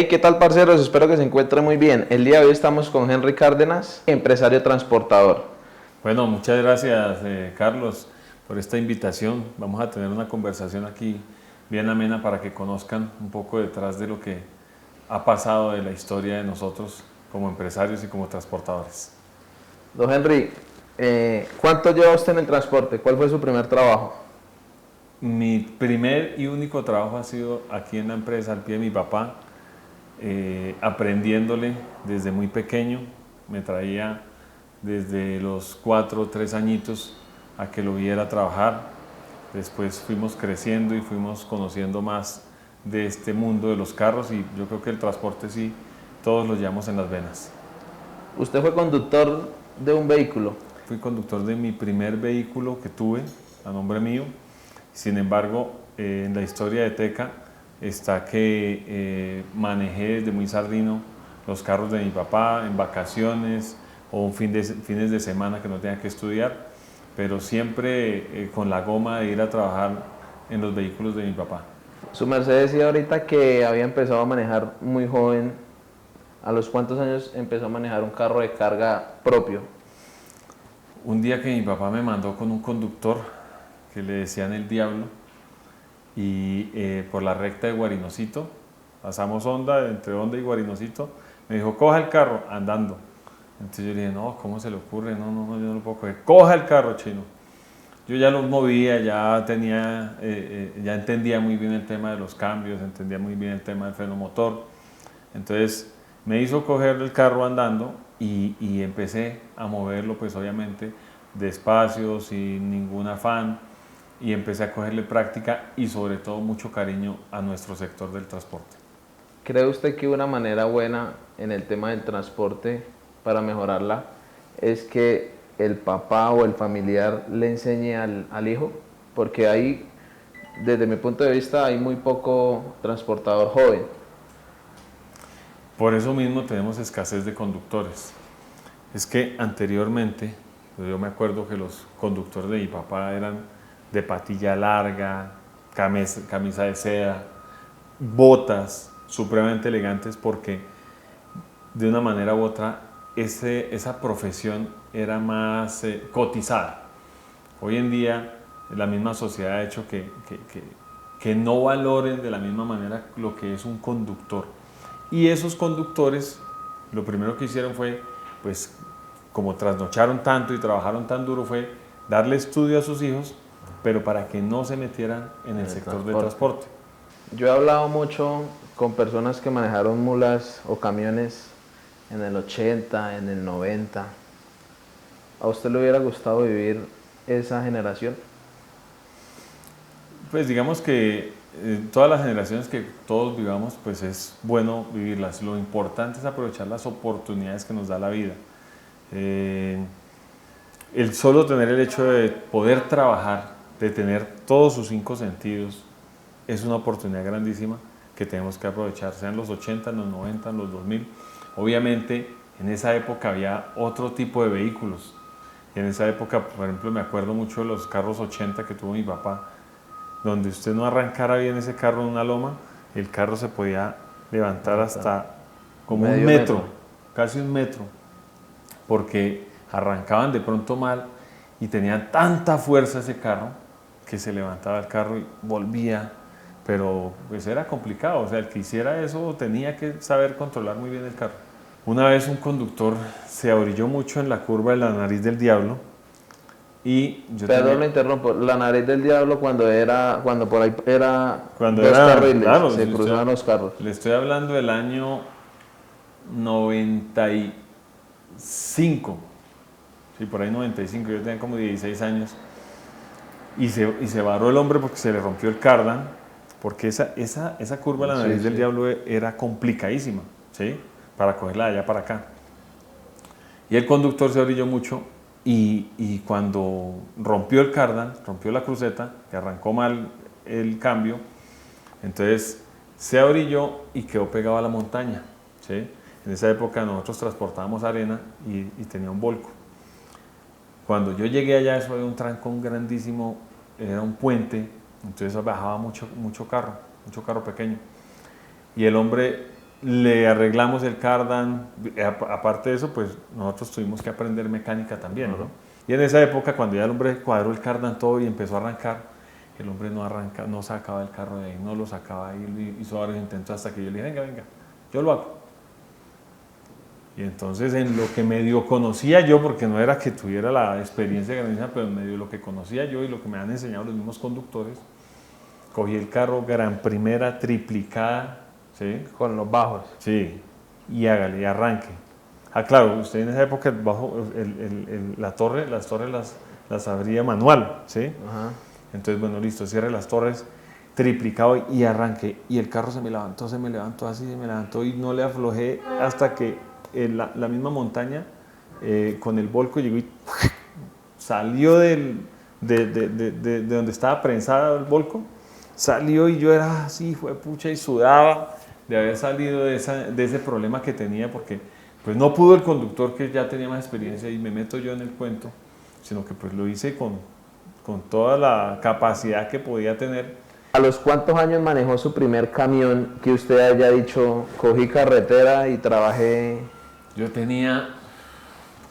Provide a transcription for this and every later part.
Hey, ¿qué tal, parceros? Espero que se encuentren muy bien. El día de hoy estamos con Henry Cárdenas, empresario transportador. Bueno, muchas gracias, Carlos, por esta invitación. Vamos a tener una conversación aquí bien amena para que conozcan un poco detrás de lo que ha pasado de la historia de nosotros como empresarios y como transportadores. Don Henry, ¿cuánto lleva usted en el transporte? ¿Cuál fue su primer trabajo? Mi primer y único trabajo ha sido aquí en la empresa, al pie de mi papá, aprendiéndole desde muy pequeño. Me traía desde los 4 o 3 añitos a que lo viera trabajar. Después fuimos creciendo y fuimos conociendo más de este mundo de los carros y yo creo que el transporte sí, todos lo llevamos en las venas. Usted fue conductor de un vehículo. Fui conductor de mi primer vehículo que tuve a nombre mío. Sin embargo, en la historia de Teca está que manejé desde muy sardino los carros de mi papá en vacaciones o fines de semana que no tenía que estudiar, pero siempre con la goma de ir a trabajar en los vehículos de mi papá. Su merced decía ahorita que había empezado a manejar muy joven. ¿A los cuántos años empezó a manejar un carro de carga propio? Un día que mi papá me mandó con un conductor que le decían el diablo y por la recta de Guarinocito, pasamos Honda, entre Honda y Guarinocito, me dijo, coja el carro andando. Entonces yo le dije, no, ¿cómo se le ocurre? No, no, no, yo no lo puedo coger. Coja el carro, chino. Yo ya lo movía, ya tenía, ya entendía muy bien el tema de los cambios, entendía muy bien el tema del freno motor. Entonces me hizo coger el carro andando y empecé a moverlo, pues obviamente despacio, sin ningún afán, y empecé a cogerle práctica y sobre todo mucho cariño a nuestro sector del transporte. ¿Cree usted que una manera buena en el tema del transporte para mejorarla es que el papá o el familiar le enseñe al hijo? Porque ahí, desde mi punto de vista, hay muy poco transportador joven. Por eso mismo tenemos escasez de conductores. Es que anteriormente, pues yo me acuerdo que los conductores de mi papá eran de patilla larga, camisa de seda, botas supremamente elegantes porque de una manera u otra esa profesión era más cotizada. Hoy en día la misma sociedad ha hecho que no valoren de la misma manera lo que es un conductor. Y esos conductores lo primero que hicieron fue, pues como trasnocharon tanto y trabajaron tan duro, fue darle estudio a sus hijos, pero para que no se metieran en el sector del transporte. Yo he hablado mucho con personas que manejaron mulas o camiones en el 80, en el 90. ¿A usted le hubiera gustado vivir esa generación? Pues digamos que todas las generaciones que todos vivamos, pues es bueno vivirlas. Lo importante es aprovechar las oportunidades que nos da la vida. Eh, el solo tener el hecho de poder trabajar, de tener todos sus 5 sentidos, es una oportunidad grandísima que tenemos que aprovechar, sean los 80, los 90, los 2000. Obviamente, en esa época había otro tipo de vehículos. Y en esa época, por ejemplo, me acuerdo mucho de los carros 80 que tuvo mi papá, donde usted no arrancara bien ese carro en una loma, el carro se podía levantar hasta como un metro, casi un metro, porque arrancaban de pronto mal y tenían tanta fuerza ese carro que se levantaba el carro y volvía, pero pues era complicado, o sea, el que hiciera eso tenía que saber controlar muy bien el carro. Una vez un conductor se abrilló mucho en la curva de la nariz del diablo y yo Perdón, tenía, lo interrumpo. La nariz del diablo cuando por ahí era cuando dos era, carriles, claro, se cruzaban los carros. le estoy hablando del año 95, sí, por ahí 95, yo tenía como 16 años, y se varó el hombre porque se le rompió el cardan, porque esa curva de la nariz del diablo era complicadísima, ¿sí? Para cogerla de allá para acá. Y el conductor se orilló mucho y cuando rompió el cardan, rompió la cruceta, que arrancó mal el cambio, entonces se orilló y quedó pegado a la montaña, ¿sí? En esa época nosotros transportábamos arena y tenía un volco. Cuando yo llegué allá, eso era un trancón grandísimo, era un puente, entonces bajaba mucho carro pequeño. Y el hombre le arreglamos el cardan. Aparte de eso, pues nosotros tuvimos que aprender mecánica también, ¿no? Y en esa época, cuando ya el hombre cuadró el cardan todo y empezó a arrancar, el hombre no sacaba el carro de ahí, no lo sacaba ahí, hizo varios intentos hasta que yo le dije, venga, venga, yo lo hago. Y entonces en lo que medio conocía yo, porque no era que tuviera la experiencia grandísima, pero en medio lo que conocía yo y lo que me han enseñado los mismos conductores, cogí el carro gran primera triplicada, ¿sí? Con los bajos. Sí, y hágale, y arranque. Ah, claro, usted en esa época las torres las abría manual, ¿sí? Ajá. Entonces, bueno, listo, cierre las torres, triplicado y arranque. Y el carro se me levantó así, se me levantó y no le aflojé hasta que la misma montaña con el volco llegó y salió de donde estaba prensado el volco, salió y yo era así, fue pucha y sudaba de haber salido de ese problema que tenía porque pues no pudo el conductor que ya tenía más experiencia y me meto yo en el cuento, sino que pues lo hice con toda la capacidad que podía tener. ¿A los cuántos años manejó su primer camión que usted haya dicho, cogí carretera y trabajé? Yo tenía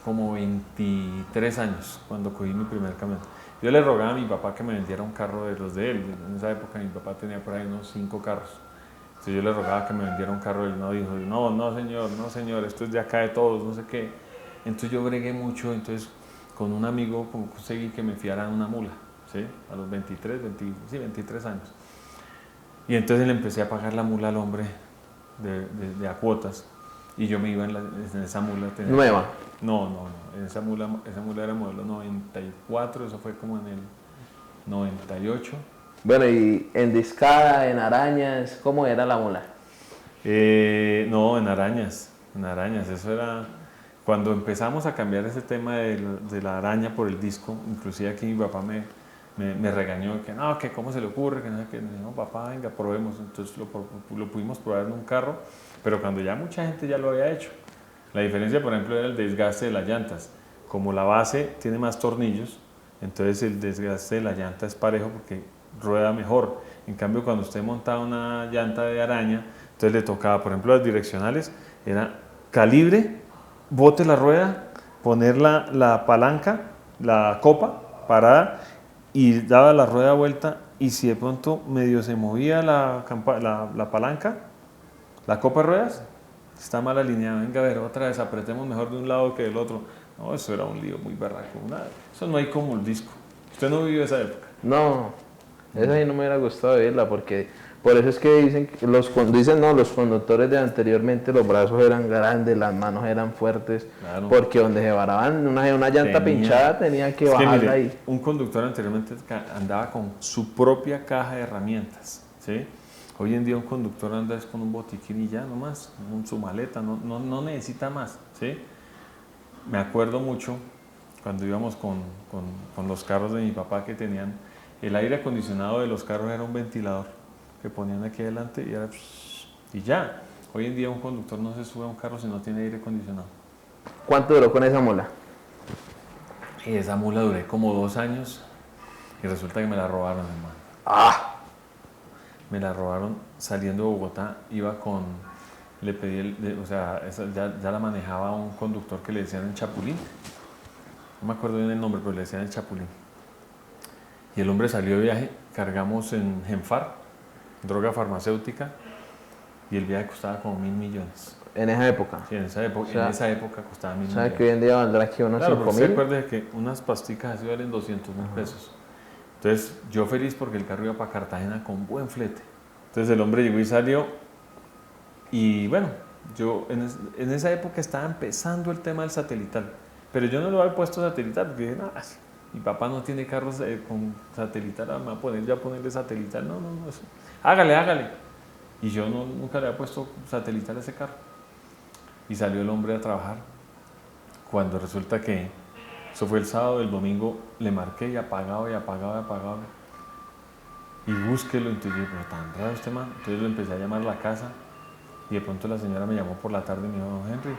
como 23 años cuando cogí mi primer camión. Yo le rogaba a mi papá que me vendiera un carro de los de él. En esa época mi papá tenía por ahí unos 5 carros. Entonces yo le rogaba que me vendiera un carro. Él no dijo, no señor, esto es de acá de todos, no sé qué. Entonces yo bregué mucho, entonces con un amigo conseguí que me fiaran una mula, ¿sí? A los 23 años. Y entonces le empecé a pagar la mula al hombre de a cuotas. Y yo me iba en esa mula. ¿Nueva? No. Esa mula era modelo 94, eso fue como en el 98. Bueno, y en discada, en arañas, ¿cómo era la mula? No, en arañas, eso era... Cuando empezamos a cambiar ese tema de la araña por el disco, inclusive aquí mi papá me regañó, que no, que cómo se le ocurre, que no sé qué, no, papá, venga, probemos. Entonces lo pudimos probar en un carro, pero cuando ya mucha gente ya lo había hecho. La diferencia, por ejemplo, era el desgaste de las llantas. Como la base tiene más tornillos, entonces el desgaste de la llanta es parejo porque rueda mejor. En cambio, cuando usted montaba una llanta de araña, entonces le tocaba, por ejemplo, las direccionales, era calibre, bote la rueda, poner la palanca, la copa parada y daba la rueda vuelta y si de pronto medio se movía la palanca, la copa de ruedas, está mal alineada, venga a ver, otra vez apretemos mejor de un lado que del otro. No, eso era un lío muy berraco, eso no hay como el disco. ¿Usted no vivió esa época? No, esa sí no me hubiera gustado vivirla porque por eso es que dicen que los conductores de anteriormente los brazos eran grandes, las manos eran fuertes, Claro. Porque donde se varaban una llanta pinchada tenían que bajarla mire, ahí. Un conductor anteriormente andaba con su propia caja de herramientas, ¿sí? Hoy en día un conductor anda con un botiquín y ya nomás, con su maleta, no necesita más, ¿sí? Me acuerdo mucho cuando íbamos con los carros de mi papá que tenían el aire acondicionado de los carros era un ventilador que ponían aquí adelante y era y ya. Hoy en día un conductor no se sube a un carro si no tiene aire acondicionado. ¿Cuánto duró con esa mula? Y esa mula duré como 2 años y resulta que me la robaron, hermano. ¡Ah! Me la robaron saliendo de Bogotá, le pedí, ya la manejaba un conductor que le decían el Chapulín. No me acuerdo bien el nombre, pero le decían el Chapulín. Y el hombre salió de viaje, cargamos en Genfar, droga farmacéutica, y el viaje costaba como 1.000 millones. En esa época. Sí, en esa época costaba 1.000 millones. ¿Sabes que hoy en día valdrá aquí unos 5.000? Claro, pero usted acuerde que unas pasticas así valen 200.000 pesos. Entonces, yo feliz porque el carro iba para Cartagena con buen flete. Entonces, el hombre llegó y salió. Y bueno, yo en esa época estaba empezando el tema del satelital. Pero yo no lo había puesto satelital porque dije, nada, mi papá no tiene carros con satelital, me va a ponerle satelital. No, eso. Hágale. Y yo nunca le había puesto satelital a ese carro. Y salió el hombre a trabajar. Cuando resulta que eso fue el sábado, el domingo le marqué y apagado. Y búsquelo, entonces yo, pero tan raro este man. Entonces lo empecé a llamar a la casa y de pronto la señora me llamó por la tarde y me dijo, Henry,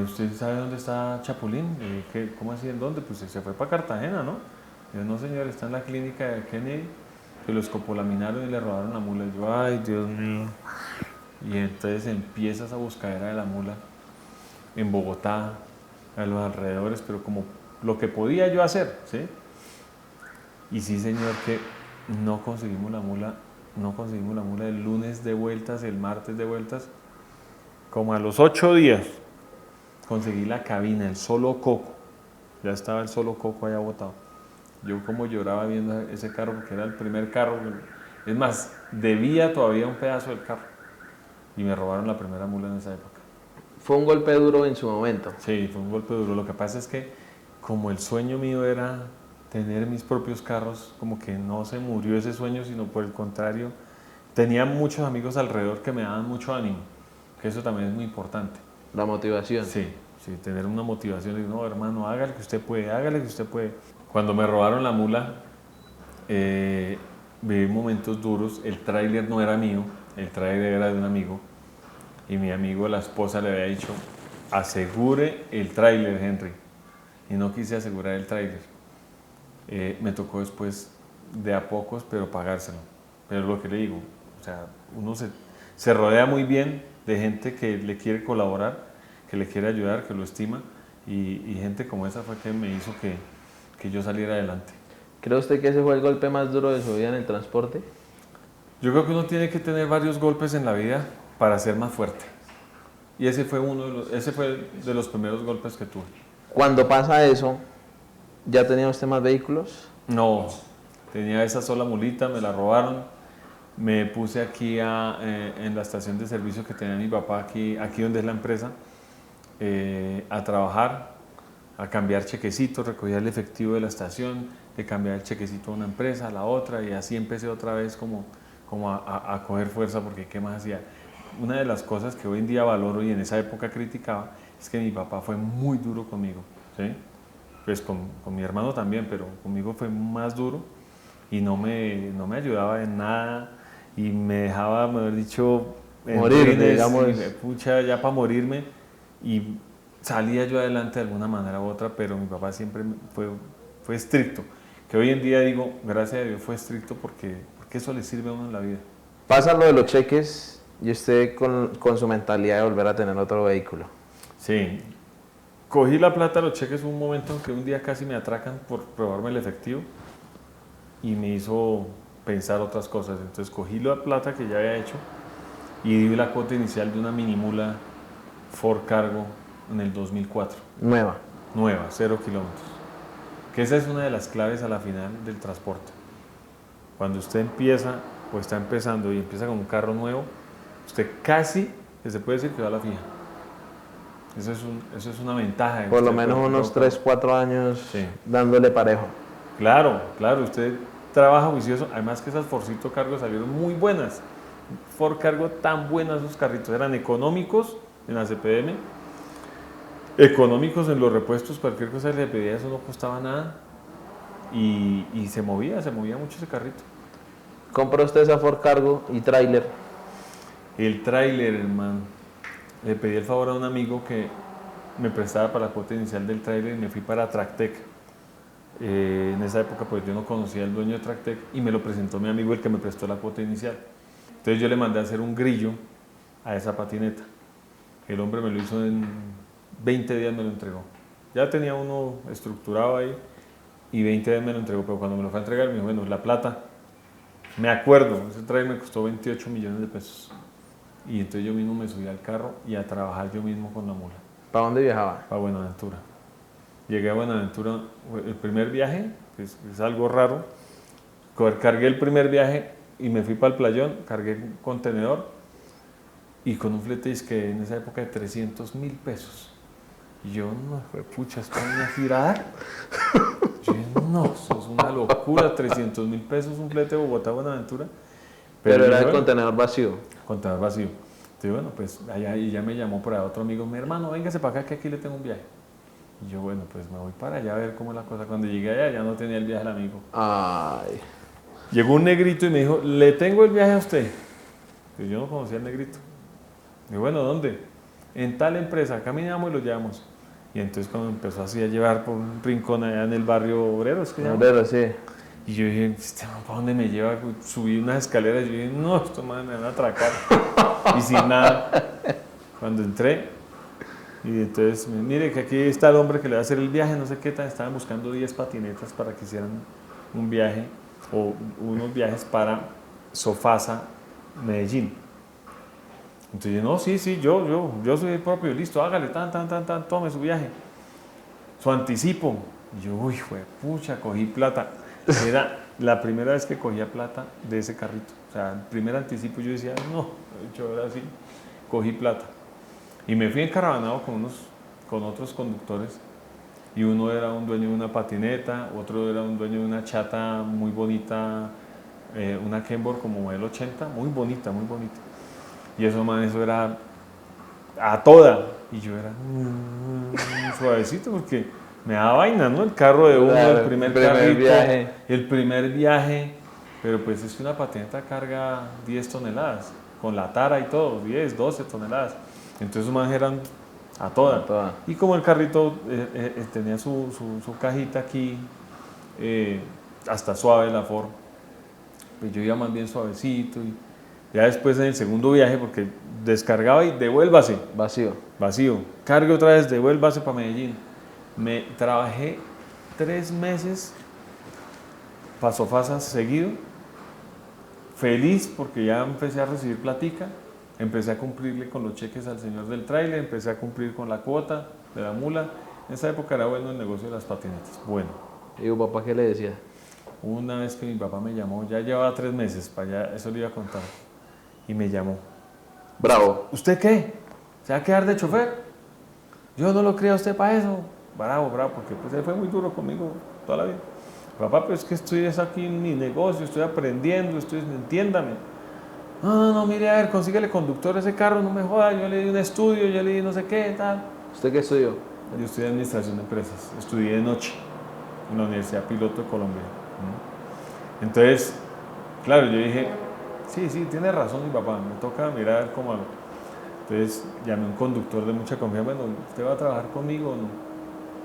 ¿usted sabe dónde está Chapulín? ¿Cómo así? ¿En dónde? Pues se fue para Cartagena, ¿no? Y yo, no señor, está en la clínica de Kennedy, que lo escopolaminaron y le robaron la mula. Y yo, ay, Dios mío. Y entonces empiezas a buscar de la mula en Bogotá, a los alrededores, pero como lo que podía yo hacer, ¿sí? Y sí, señor, que no conseguimos la mula, no conseguimos la mula el lunes de vueltas, el martes de vueltas. Como a los 8 días conseguí la cabina, el solo coco. Ya estaba el solo coco allá botado. Yo como lloraba viendo ese carro porque era el primer carro. Es más, debía todavía un pedazo del carro. Y me robaron la primera mula en esa época. Fue un golpe duro en su momento. Sí, fue un golpe duro. Lo que pasa es que como el sueño mío era tener mis propios carros, como que no se murió ese sueño, sino por el contrario, tenía muchos amigos alrededor que me daban mucho ánimo, que eso también es muy importante. La motivación. Sí, sí, tener una motivación de no, hermano, hágale que usted puede, hágale que usted puede. Cuando me robaron la mula, viví momentos duros. El tráiler no era mío, el tráiler era de un amigo. Y mi amigo, la esposa, le había dicho, asegure el tráiler, Henry. Y no quise asegurar el tráiler. Me tocó después, de a pocos, pero pagárselo. Pero lo que le digo, o sea, uno se rodea muy bien de gente que le quiere colaborar, que le quiere ayudar, que lo estima. Y gente como esa fue que me hizo que yo saliera adelante. ¿Cree usted que ese fue el golpe más duro de su vida en el transporte? Yo creo que uno tiene que tener varios golpes en la vida para ser más fuerte. Y ese fue de los primeros golpes que tuve. Cuando pasa eso, ¿ya tenía usted más vehículos? No, tenía esa sola mulita, me la robaron. Me puse aquí en la estación de servicio que tenía mi papá, aquí donde es la empresa, a trabajar, a cambiar chequecitos, recogía el efectivo de la estación, de cambiar el chequecito a una empresa, a la otra, y así empecé otra vez como a coger fuerza, porque ¿qué más hacía? Una de las cosas que hoy en día valoro y en esa época criticaba es que mi papá fue muy duro conmigo, ¿sí? Pues con mi hermano también, pero conmigo fue más duro y no me ayudaba en nada y me dejaba, mejor dicho, Morir, digamos. Pucha, ya para morirme, y salía yo adelante de alguna manera u otra, pero mi papá siempre fue estricto, que hoy en día digo, gracias a Dios fue estricto porque eso le sirve a uno en la vida. Pasa lo de los cheques y usted con su mentalidad de volver a tener otro vehículo. Sí, cogí la plata, los cheques, un momento en que un día casi me atracan por probarme el efectivo y me hizo pensar otras cosas. Entonces cogí la plata que ya había hecho y di la cuota inicial de una minimula Ford Cargo en el 2004. Nueva. Nueva, 0 kilómetros. Que esa es una de las claves a la final del transporte. Cuando usted empieza o está empezando y empieza con un carro nuevo, usted casi, se puede decir que va a la fija. Eso es una ventaja. Por lo menos unos 3, 4 años sí, dándole parejo. Claro, claro, usted trabaja juicioso. Además que esas Fordcito Cargo salieron muy buenas. Ford Cargo tan buenas, esos carritos. Eran económicos en la CPM, económicos en los repuestos, cualquier cosa que le pedía, eso no costaba nada. Y se movía mucho ese carrito. ¿Compró usted esa Ford Cargo y tráiler? El tráiler, hermano. Le pedí el favor a un amigo que me prestaba para la cuota inicial del tráiler y me fui para Tractec. En esa época pues yo no conocía al dueño de Tractec y me lo presentó mi amigo, el que me prestó la cuota inicial. Entonces yo le mandé a hacer un grillo a esa patineta. El hombre me lo hizo en 20 días, me lo entregó. Ya tenía uno estructurado ahí y 20 días me lo entregó, pero cuando me lo fue a entregar me dijo, bueno, la plata, me acuerdo, ese tráiler me costó 28 millones de pesos. Y entonces yo mismo me subí al carro y a trabajar yo mismo con la mula. ¿Para dónde viajaba? Para Buenaventura. Llegué a Buenaventura, el primer viaje, que es algo raro, cargué el primer viaje y me fui para el playón, cargué un contenedor y con un flete que en esa época de 300.000 pesos. Y yo, no, pucha, ¿esto es una girada? Yo, no, eso es una locura, 300.000 pesos un flete de Bogotá a Buenaventura. Pero era el contenedor vacío. Contenedor vacío. Entonces, bueno, pues allá y ya me llamó por ahí otro amigo, mi hermano, véngase para acá que aquí le tengo un viaje. Y yo, bueno, pues me voy para allá a ver cómo es la cosa. Cuando llegué allá ya no tenía el viaje el amigo. Ay. Llegó un negrito y me dijo, le tengo el viaje a usted. Pues yo no conocía al negrito. Y bueno, ¿dónde? En tal empresa, caminamos y lo llevamos. Y entonces cuando empezó así a llevar por un rincón allá en el barrio obrero, ¿es que Obrero, sí. Y yo dije, ¿para dónde me lleva? Subí unas escaleras y yo dije, no, esto me van a atracar. y sin nada. Cuando entré, y entonces, mire que aquí está el hombre que le va a hacer el viaje, no sé qué tal, estaban buscando 10 patinetas para que hicieran un viaje o unos viajes para Sofasa, Medellín. Entonces, no, sí, yo soy el propio, listo, hágale, tan, tome su viaje. Su anticipo. Y yo, uy, pucha, cogí plata. Era la primera vez que cogía plata de ese carrito. O sea, el primer anticipo yo decía, no, yo ahora sí, cogí plata. Y me fui encaravanado con otros conductores. Y uno era un dueño de una patineta, otro era un dueño de una chata muy bonita, una Kenworth como modelo 80, muy bonita, muy bonita. Y eso, man, eso era a toda. Y yo era suavecito porque me daba vaina, ¿no? El carro de uno, Claro, el primer carrito, viaje. el primer viaje. Pero pues es que una patineta carga 10 toneladas, con la tara y todo, 10, 12 toneladas. Entonces, man, eran a toda. A toda. Y como el carrito tenía su cajita aquí, hasta suave la Ford, pues yo iba más bien suavecito. Y ya después en el segundo viaje, porque descargaba y devuélvase, Vacío. cargue otra vez, devuélvase para Medellín. Me trabajé 3 meses para Sofasa seguido, feliz porque ya empecé a recibir platica, empecé a cumplirle con los cheques al señor del tráiler, empecé a cumplir con la cuota de la mula. En esa época era bueno el negocio de las patinetas, bueno. ¿Y tu papá qué le decía? Una vez que mi papá me llamó, ya llevaba 3 meses, para allá, eso le iba a contar, y me llamó. Bravo. ¿Usted qué? ¿Se va a quedar de chofer? Yo no lo cría a usted para eso. Bravo, porque pues él fue muy duro conmigo toda la vida. Papá, pues es que estoy aquí en mi negocio, estoy aprendiendo, entiéndame. No, mire, a ver, consíguele conductor a ese carro, no me joda, yo le di un estudio, yo le di no sé qué, tal. ¿Usted qué estudió? Yo estudié administración de empresas, estudié de noche en la Universidad Piloto de Colombia. Entonces, claro, yo dije, sí, tiene razón mi papá, me toca mirar cómo hago. Entonces llamé a un conductor de mucha confianza, bueno, ¿usted va a trabajar conmigo o no?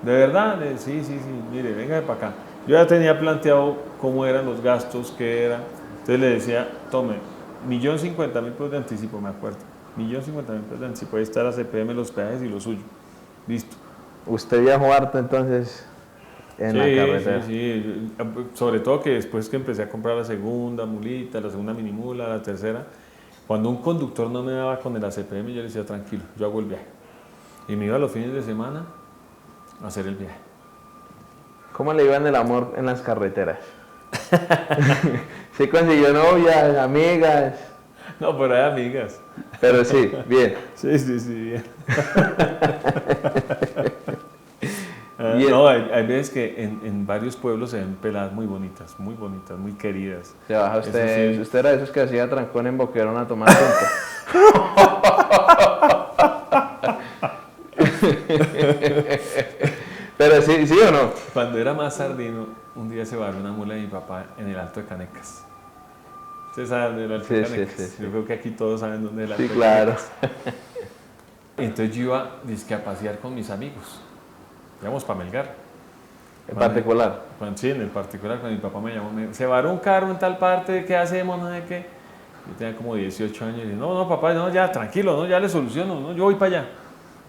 ¿De verdad? Sí, mire, venga de para acá. Yo ya tenía planteado cómo eran los gastos, qué era. Entonces le decía, tome, 1.050.000 pesos de anticipo, me acuerdo. 1.050.000 pesos de anticipo, ahí está la CPM, los peajes y lo suyo. Listo. ¿Usted viajó harto entonces en la carretera? Sí. Sobre todo que después que empecé a comprar la segunda mulita, la segunda minimula, la tercera, cuando un conductor no me daba con el ACPM, yo le decía, tranquilo, yo hago el viaje. Y me iba los fines de semana a hacer el viaje. ¿Cómo le iba en el amor en las carreteras? ¿Sí consiguió novias, amigas? No, pero hay amigas. Pero sí, bien. Sí, bien. Bien. No, hay veces que en varios pueblos se ven peladas muy bonitas, muy queridas. Se baja Eso usted, sí. usted era de esos que hacía trancón en Boquerón a tomar tinto. Pero sí o no. Cuando era más sardino, un día se varó una mula de mi papá en el Alto de Canecas. ¿Ustedes saben dónde es el Alto de Canecas? Sí. Yo creo que aquí todos saben dónde es el Alto Sí, de claro. Canecas. Entonces yo iba dizque a pasear con mis amigos. Íbamos para Melgar. En particular. Sí, en el particular, cuando mi papá me llamó, se varó un carro en tal parte, ¿qué hacemos? No sé qué. Yo tenía como 18 años y dije, no, papá, no, ya, tranquilo, no, ya le soluciono, no, yo voy para allá.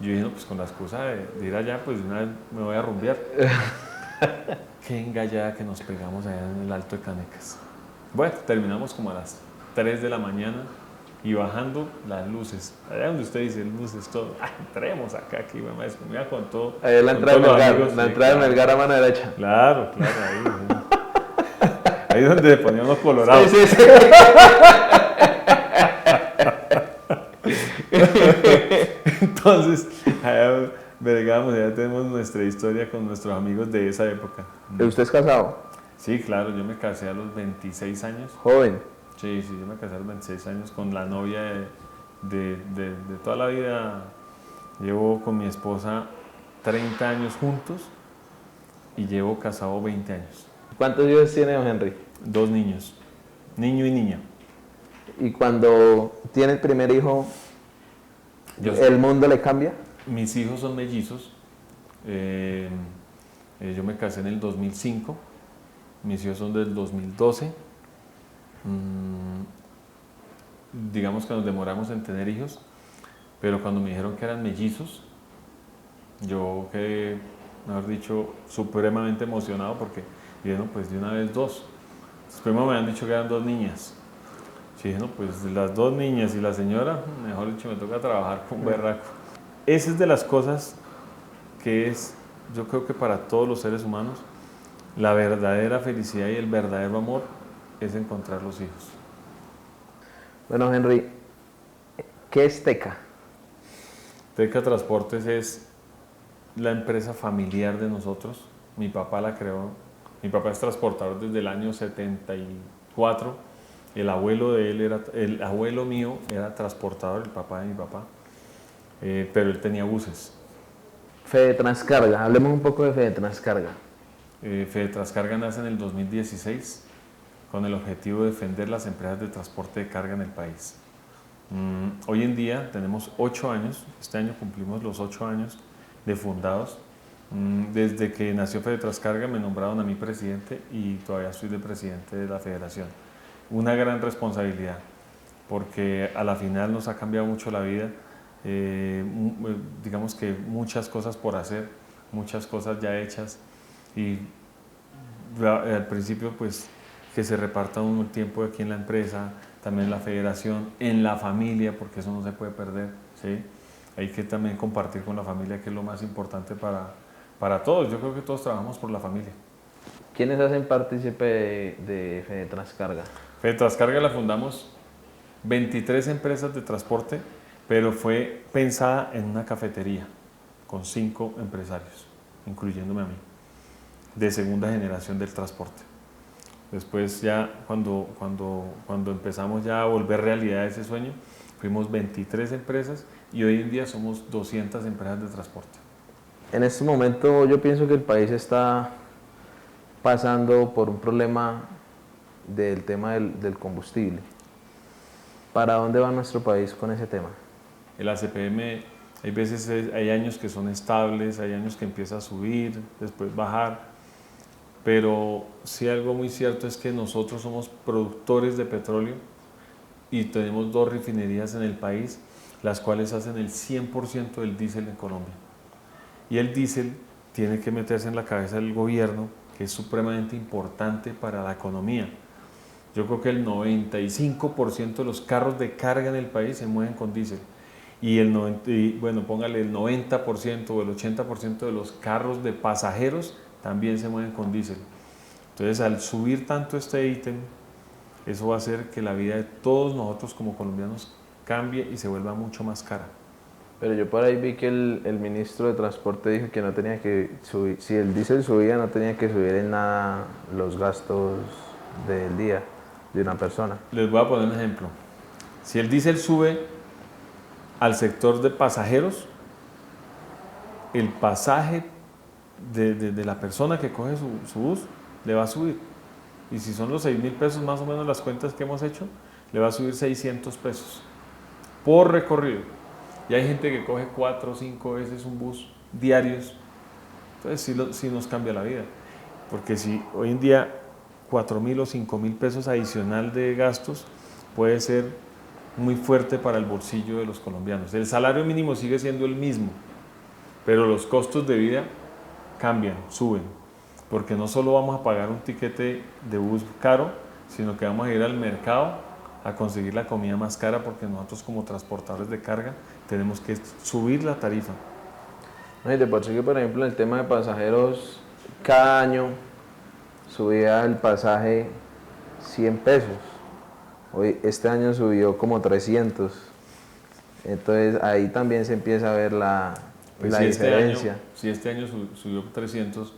Yo dije, no, pues con la excusa de ir allá, pues de una vez me voy a rumbear. Qué engallada que nos pegamos allá en el Alto de Canecas. Bueno, terminamos como a las 3 de la mañana y bajando las luces. Allá donde usted dice luces, todo. Entremos acá, aquí, mamá, mira con todo. Ahí es la entrada de Melgar, la entrada de Melgar a mano derecha. Claro, ahí donde ponían los colorados. Sí. Entonces, allá vergamos, ya tenemos nuestra historia con nuestros amigos de esa época. ¿Usted es casado? Sí, claro, yo me casé a los 26 años. Joven. Sí, yo me casé a los 26 años con la novia de toda la vida. Llevo con mi esposa 30 años juntos y llevo casado 20 años. ¿Cuántos hijos tiene don Henry? 2 niños, niño y niña. Y cuando tiene el primer hijo, ¿el mundo le cambia? Mis hijos son mellizos. Yo me casé en el 2005. Mis hijos son del 2012. digamos que nos demoramos en tener hijos, pero cuando me dijeron que eran mellizos, yo quedé, mejor dicho, supremamente emocionado porque dije, no, pues de una vez dos. Después me habían dicho que eran dos niñas. Yo dije, no, pues las dos niñas y la señora, mejor dicho, me toca trabajar con berraco. Esa es de las cosas que es, yo creo que para todos los seres humanos, la verdadera felicidad y el verdadero amor es encontrar los hijos. Bueno, Henry, ¿qué es Teca? Teca Transportes es la empresa familiar de nosotros. Mi papá la creó. Mi papá es transportador desde el año 74. El abuelo de él era, el abuelo mío era transportador, el papá de mi papá, pero él tenía buses. Fede Transcarga, hablemos un poco de Fede Transcarga. Fede Transcarga nace en el 2016 con el objetivo de defender las empresas de transporte de carga en el país. Hoy en día tenemos 8 años, este año cumplimos los 8 años de fundados. Desde que nació Fede Transcarga me nombraron a mí presidente y todavía soy de presidente de la federación. Una gran responsabilidad porque a la final nos ha cambiado mucho la vida, digamos que muchas cosas por hacer, muchas cosas ya hechas y al principio pues que se reparta uno el tiempo aquí en la empresa, también en la federación, en la familia, porque eso no se puede perder, ¿sí? Hay que también compartir con la familia, que es lo más importante para todos. Yo creo que todos trabajamos por la familia. ¿Quiénes hacen partícipe de Fede Transcarga? Fede Transcarga la fundamos 23 empresas de transporte, pero fue pensada en una cafetería con 5 empresarios, incluyéndome a mí, de segunda generación del transporte. Después ya cuando empezamos ya a volver realidad ese sueño, fuimos 23 empresas y hoy en día somos 200 empresas de transporte. En este momento yo pienso que el país está pasando por un problema del tema del combustible. ¿Para dónde va nuestro país con ese tema? El ACPM, hay veces hay años que son estables, hay años que empieza a subir, después bajar, pero sí algo muy cierto es que nosotros somos productores de petróleo y tenemos 2 refinerías en el país, las cuales hacen el 100% del diésel en Colombia. Y el diésel tiene que meterse en la cabeza del gobierno, que es supremamente importante para la economía. Yo creo que el 95% de los carros de carga en el país se mueven con diésel. Bueno, póngale el 90% o el 80% de los carros de pasajeros también se mueven con diésel. Entonces, al subir tanto este ítem, eso va a hacer que la vida de todos nosotros como colombianos cambie y se vuelva mucho más cara. Pero yo por ahí vi que el ministro de Transporte dijo que no tenía que subir, si el diésel subía no tenía que subir en nada los gastos del día de una persona. Les voy a poner un ejemplo. Si el diésel sube al sector de pasajeros, el pasaje de la persona que coge su bus le va a subir. Y si son los 6.000 pesos más o menos las cuentas que hemos hecho, le va a subir 600 pesos por recorrido. Y hay gente que coge 4 o 5 veces un bus diarios. Entonces sí nos cambia la vida. Porque si hoy en día 4.000 o 5.000 pesos adicional de gastos puede ser muy fuerte para el bolsillo de los colombianos. El salario mínimo sigue siendo el mismo, pero los costos de vida cambian, suben, porque no solo vamos a pagar un tiquete de bus caro, sino que vamos a ir al mercado a conseguir la comida más cara, porque nosotros como transportadores de carga tenemos que subir la tarifa. No, y te puedo decir que, por ejemplo, en el tema de pasajeros, cada año subía el pasaje 100 pesos. Hoy, este año subió como 300. Entonces ahí también se empieza a ver la diferencia. Si este año subió 300,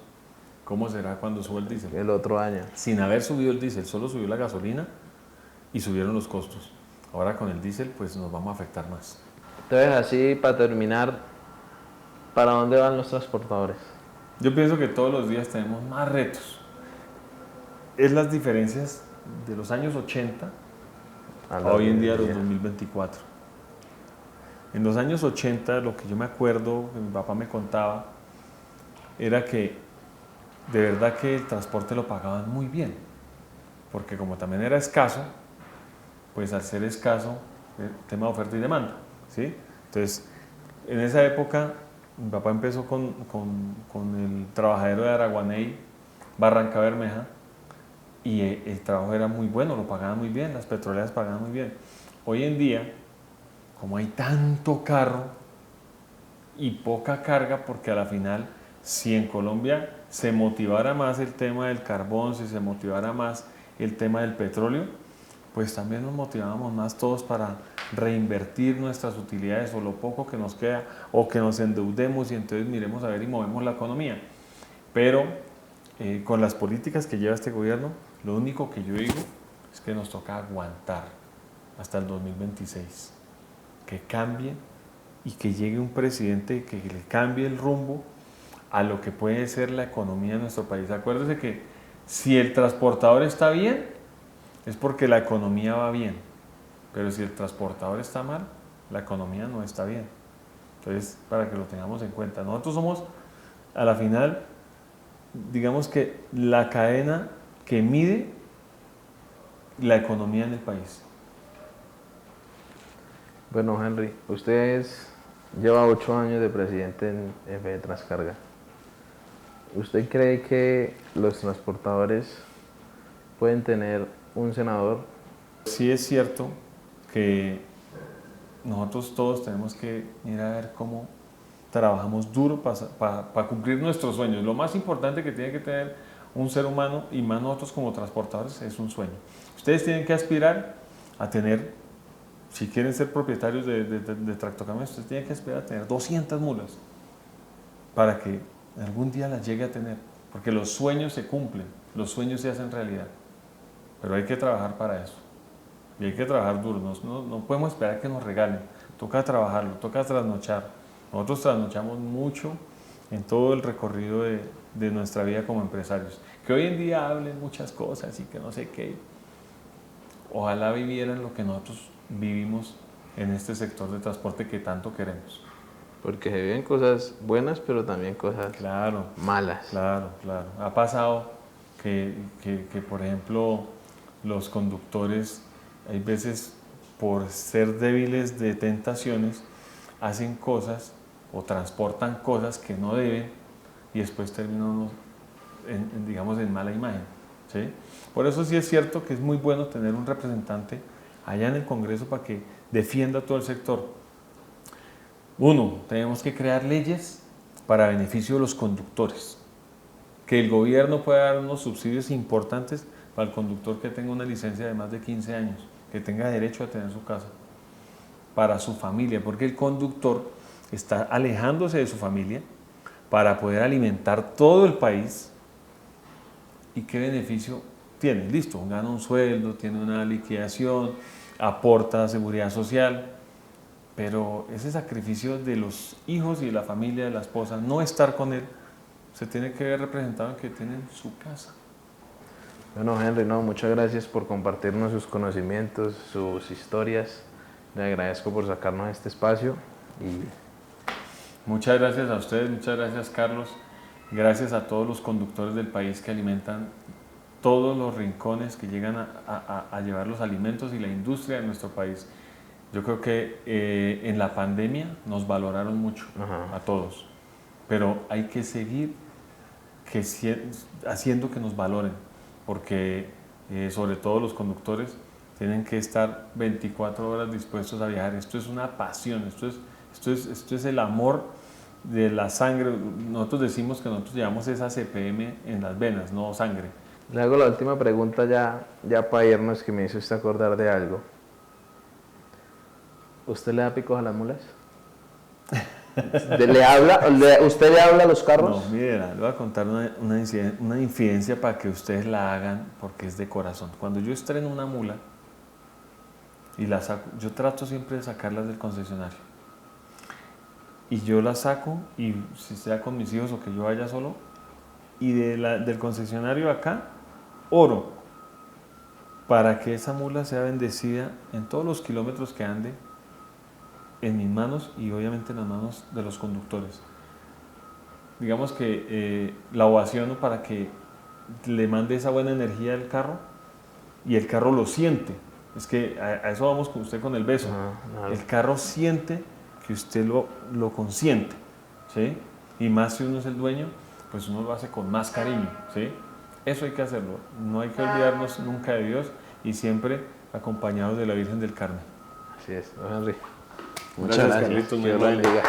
¿cómo será cuando sube el diésel? El otro año. Sin haber subido el diésel, solo subió la gasolina y subieron los costos. Ahora con el diésel pues nos vamos a afectar más. Entonces así, para terminar, ¿para dónde van los transportadores? Yo pienso que todos los días tenemos más retos. Es las diferencias de los años 80 a hoy en día los 2024. En los años 80 lo que yo me acuerdo, que mi papá me contaba, era que de verdad que el transporte lo pagaban muy bien, porque como también era escaso, pues al ser escaso, el tema de oferta y demanda, ¿sí? Entonces, en esa época, mi papá empezó con el trabajadero de Araguaney, Barranca Bermeja, y el trabajo era muy bueno, lo pagaban muy bien, las petroleras pagaban muy bien. Hoy en día, como hay tanto carro y poca carga, porque a la final, si en Colombia se motivara más el tema del carbón, si se motivara más el tema del petróleo, pues también nos motivamos más todos para reinvertir nuestras utilidades o lo poco que nos queda, o que nos endeudemos y entonces miremos a ver y movemos la economía. Pero con las políticas que lleva este gobierno, lo único que yo digo es que nos toca aguantar hasta el 2026, que cambie y que llegue un presidente que le cambie el rumbo a lo que puede ser la economía de nuestro país. Acuérdese que si el transportador está bien, es porque la economía va bien, pero si el transportador está mal, la economía no está bien. Entonces, para que lo tengamos en cuenta, nosotros somos, a la final, digamos que la cadena que mide la economía en el país. Bueno, Henry, usted lleva 8 años de presidente en Fede Transcarga. ¿Usted cree que los transportadores pueden tener un senador? Sí es cierto que nosotros todos tenemos que ir a ver cómo trabajamos duro para cumplir nuestros sueños. Lo más importante que tiene que tener un ser humano, y más nosotros como transportadores, es un sueño. Ustedes tienen que aspirar a tener, si quieren ser propietarios de tractocamiones, ustedes tienen que aspirar a tener 200 mulas para que algún día las llegue a tener, porque los sueños se cumplen, los sueños se hacen realidad, pero hay que trabajar para eso. Y hay que trabajar duro, no podemos esperar que nos regalen, toca trabajarlo, toca trasnochar. Nosotros trasnochamos mucho en todo el recorrido de nuestra vida como empresarios. Que hoy en día hablen muchas cosas y que no sé qué. Ojalá vivieran lo que nosotros vivimos en este sector de transporte que tanto queremos. Porque se viven cosas buenas, pero también cosas Claro, malas. claro, claro. Ha pasado que, por ejemplo, los conductores, hay veces por ser débiles de tentaciones, hacen cosas o transportan cosas que no deben y después terminan, digamos, en mala imagen, ¿sí? Por eso sí es cierto que es muy bueno tener un representante allá en el Congreso para que defienda todo el sector. Uno, tenemos que crear leyes para beneficio de los conductores. Que el gobierno pueda dar unos subsidios importantes para el conductor que tenga una licencia de más de 15 años, que tenga derecho a tener su casa, para su familia, porque el conductor está alejándose de su familia para poder alimentar todo el país. ¿Y qué beneficio tiene? Listo, gana un sueldo, tiene una liquidación, aporta seguridad social, pero ese sacrificio de los hijos y de la familia, de la esposa, no estar con él, se tiene que ver representado en que tienen su casa. Bueno, Henry, no, muchas gracias por compartirnos sus conocimientos, sus historias. Le agradezco por sacarnos este espacio y Muchas gracias a ustedes, muchas gracias Carlos, gracias a todos los conductores del país que alimentan todos los rincones, que llegan a llevar los alimentos y la industria de nuestro país. Yo creo que en la pandemia nos valoraron mucho a todos, pero hay que seguir haciendo que nos valoren, porque sobre todo los conductores tienen que estar 24 horas dispuestos a viajar. Esto es una pasión, esto es el amor de la sangre. Nosotros decimos que nosotros llevamos esa CPM en las venas, no sangre. le hago la última pregunta ya para irnos, que me hizo usted acordar de algo. ¿Usted le da picos a las mulas? ¿Usted le habla a los carros? No, mira, le voy a contar una infidencia para que ustedes la hagan, porque es de corazón. Cuando yo estreno una mula y la saco, yo trato siempre de sacarlas del concesionario. Y yo la saco, y si sea con mis hijos o que yo vaya solo, y del concesionario acá, oro para que esa mula sea bendecida en todos los kilómetros que ande, en mis manos y obviamente en las manos de los conductores. Digamos que la ovaciono para que le mande esa buena energía al carro y el carro lo siente. Es que a eso vamos con usted con el beso. Claro. El carro siente que usted lo consiente, ¿sí? Y más si uno es el dueño, pues uno lo hace con más cariño, ¿sí? Eso hay que hacerlo. No hay que olvidarnos nunca de Dios y siempre acompañados de la Virgen del Carmen. Así es, don Henry. Muchas gracias. Carlitos, Dios lo bendiga.